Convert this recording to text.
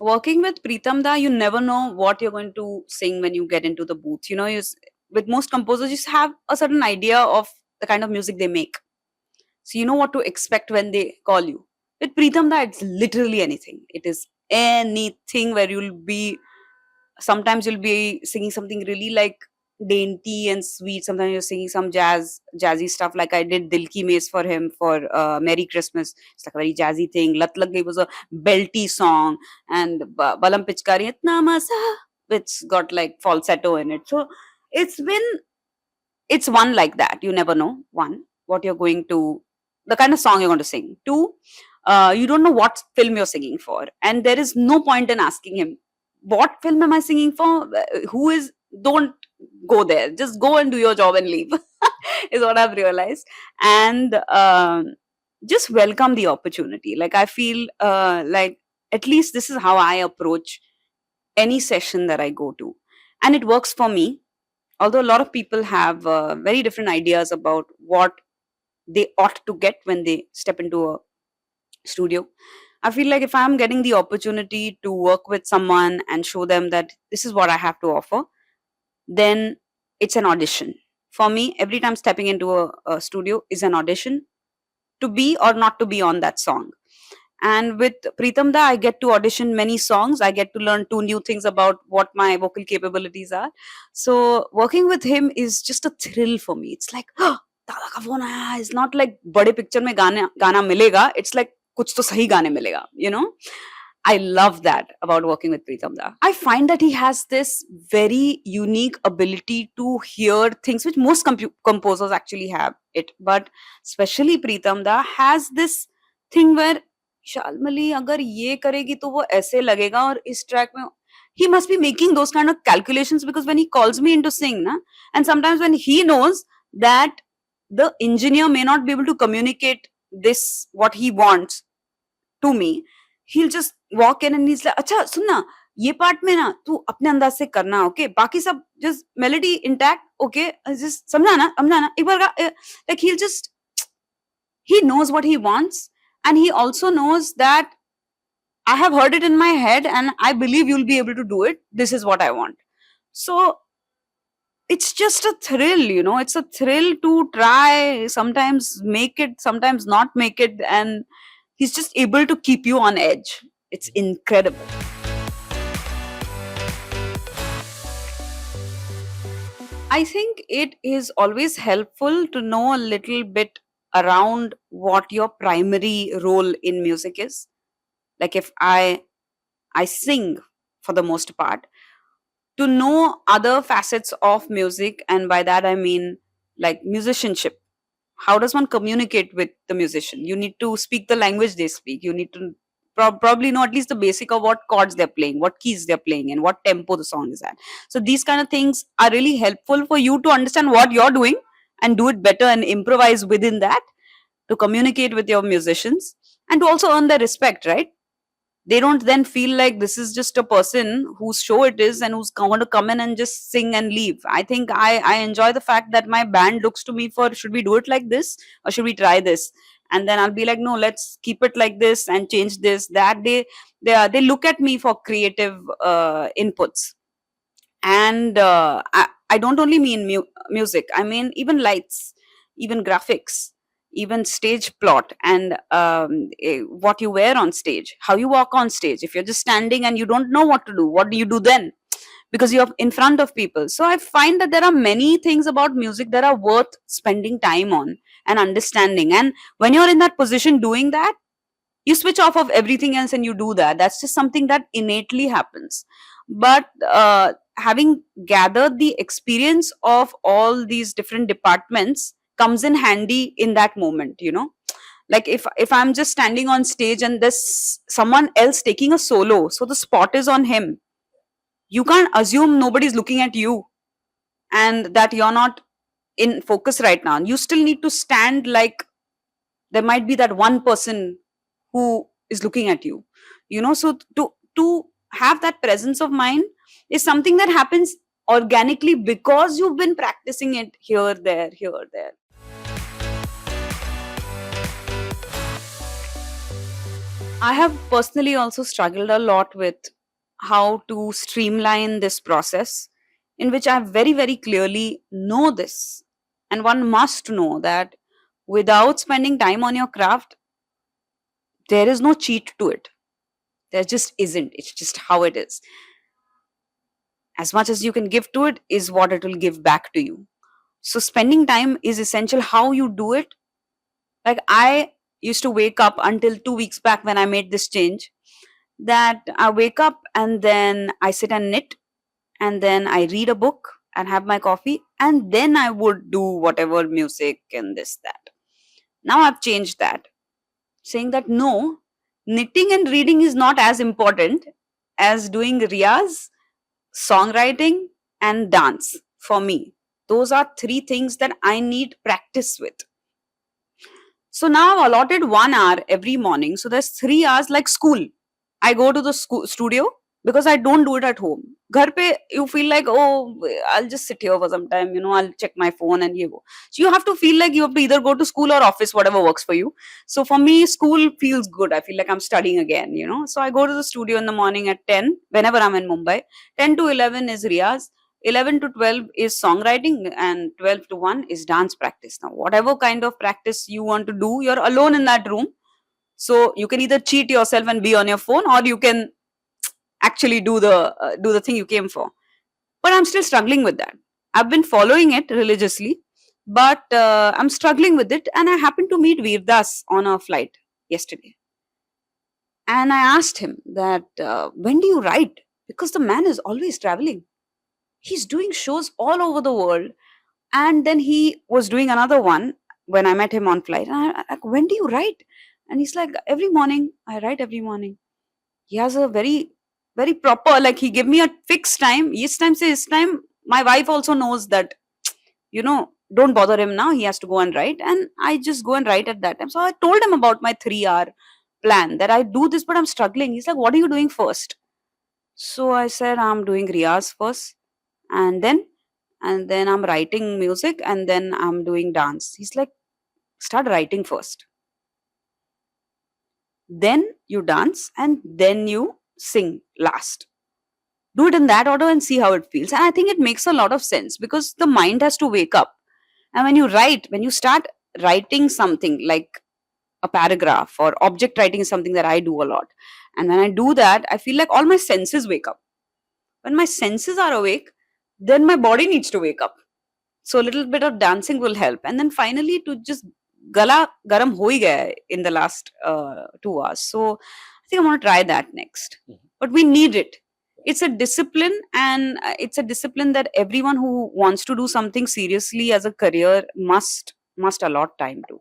Working with Pritam Da, you never know what you're going to sing when you get into the booth. With most composers, you just have a certain idea of the kind of music they make. So you know what to expect when they call you. With Pritam Da, it's literally anything. It is anything where sometimes you'll be singing something really like dainty and sweet. Sometimes you're singing some jazzy stuff, like I did Dil Ki Maze for him for Merry Christmas. It's like a very jazzy thing. Lat Lag Gayi was a belty song, and Balam Pichkari Itna Masa, which got like falsetto in it. So it's been it's one like that. You never know. One, what you're going to, the kind of song you're going to sing. Two, you don't know what film you're singing for, and there is no point in asking him, "What film am I singing for? Who is?" Don't go there. Just go and do your job and leave. Is what I've realized, and just welcome the opportunity. Like I feel like at least this is how I approach any session that I go to, and it works for me, although a lot of people have very different ideas about what they ought to get when they step into a studio. I feel like if I'm getting the opportunity to work with someone and show them that this is what I have to offer, then it's an audition. For me, every time stepping into a studio is an audition to be or not to be on that song. And with Pritam Da, I get to audition many songs. I get to learn two new things about what my vocal capabilities are. So working with him is just a thrill for me. It's like, oh, दादा का phone आया. It's not like बड़े picture में गाना मिलेगा. It's like कुछ तो सही गाने मिलेगा. I love that about working with Pritam Da. I find that he has this very unique ability to hear things which most composers actually have it. But especially Pritam Da has this thing where शालमली अगर ये करेगी तो वो ऐसे लगेगा और इस track में he must be making those kind of calculations, because when he calls me in to sing and sometimes when he knows that the engineer may not be able to communicate this what he wants to me, he'll just walk in and he's like, अच्छा सुन ना, ये part में ना तू अपने अंदाज से करना, ओके, बाकी सब just melody intact, okay, just समझा ना एक बार like he knows what he wants, and he also knows that I have heard it in my head and I believe you'll be able to do it. This is what I want. So it's just a thrill. It's a thrill to try, sometimes make it, sometimes not make it, and he's just able to keep you on edge. It's incredible. I think it is always helpful to know a little bit around what your primary role in music is. Like if I sing for the most part, to know other facets of music, and by that I mean like musicianship. How does one communicate with the musician? You need to speak the language they speak. You need to probably know at least the basic of what chords they're playing, what keys they're playing, and what tempo the song is at. So these kind of things are really helpful for you to understand what you're doing and do it better and improvise within that, to communicate with your musicians and to also earn their respect, right? They don't then feel like this is just a person whose show it is and who's going to come in and just sing and leave. I think I enjoy the fact that my band looks to me for, should we do it like this or should we try this? And then I'll be like, no, let's keep it like this and change this. That they look at me for creative inputs. And I don't only mean music. I mean even lights, even graphics, even stage plot, and what you wear on stage, how you walk on stage. If you're just standing and you don't know what to do, what do you do then? Because you're in front of people. So I find that there are many things about music that are worth spending time on and understanding. And when you're in that position doing that, you switch off of everything else and you do that. That's just something that innately happens. But having gathered the experience of all these different departments comes in handy in that moment. Like if I'm just standing on stage and there's someone else taking a solo, so the spot is on him, you can't assume nobody's looking at you and that you're not in focus right now. You still need to stand like there might be that one person who is looking at you. So to have that presence of mind is something that happens organically because you've been practicing it here, there, here, there. I have personally also struggled a lot with how to streamline this process, in which I very, very clearly know this. And one must know that without spending time on your craft, there is no cheat to it. There just isn't. It's just how it is. As much as you can give to it is what it will give back to you. So, spending time is essential. How you do it, like I used to wake up until 2 weeks back when I made this change, that I wake up and then I sit and knit, and then I read a book and have my coffee, and then I would do whatever music and this, that. Now I've changed that, saying that no, knitting and reading is not as important as doing riyaz, songwriting, and dance for me. Those are three things that I need practice with. So now I've allotted 1 hour every morning. So there's 3 hours like school. I go to the studio because I don't do it at home. Ghar pe, you feel like, oh, I'll just sit here for some time, I'll check my phone and go. So you have to feel like you have to either go to school or office, whatever works for you. So for me, school feels good. I feel like I'm studying again, So I go to the studio in the morning at 10, whenever I'm in Mumbai. 10 to 11 is Riyaz. 11 to 12 is songwriting, and 12 to 1 is dance practice. Now, whatever kind of practice you want to do, you're alone in that room. So you can either cheat yourself and be on your phone, or you can actually do the thing you came for. But I'm still struggling with that. I've been following it religiously, but I'm struggling with it. And I happened to meet Veerdas on a flight yesterday. And I asked him that, when do you write? Because the man is always traveling. He's doing shows all over the world. And then he was doing another one when I met him on flight. And I like, when do you write? And he's like, every morning. I write every morning. He has a very, very proper, like he gave me a fixed time. Each time say his time. My wife also knows that, don't bother him now. He has to go and write. And I just go and write at that time. So I told him about my 3 hour plan, that I do this, but I'm struggling. He's like, what are you doing first? So I said, I'm doing Riyaz first. And then I'm writing music, and then I'm doing dance. He's like, start writing first. Then you dance, and then you sing last. Do it in that order and see how it feels. And I think it makes a lot of sense, because the mind has to wake up. And when you start writing something like a paragraph, or object writing is something that I do a lot. And when I do that, I feel like all my senses wake up. When my senses are awake, then my body needs to wake up. So a little bit of dancing will help. And then finally, to just gala garam ho hi gaya in the last 2 hours. So I think I'm going to try that next. But we need it. It's a discipline, and it's a discipline that everyone who wants to do something seriously as a career must allot time to.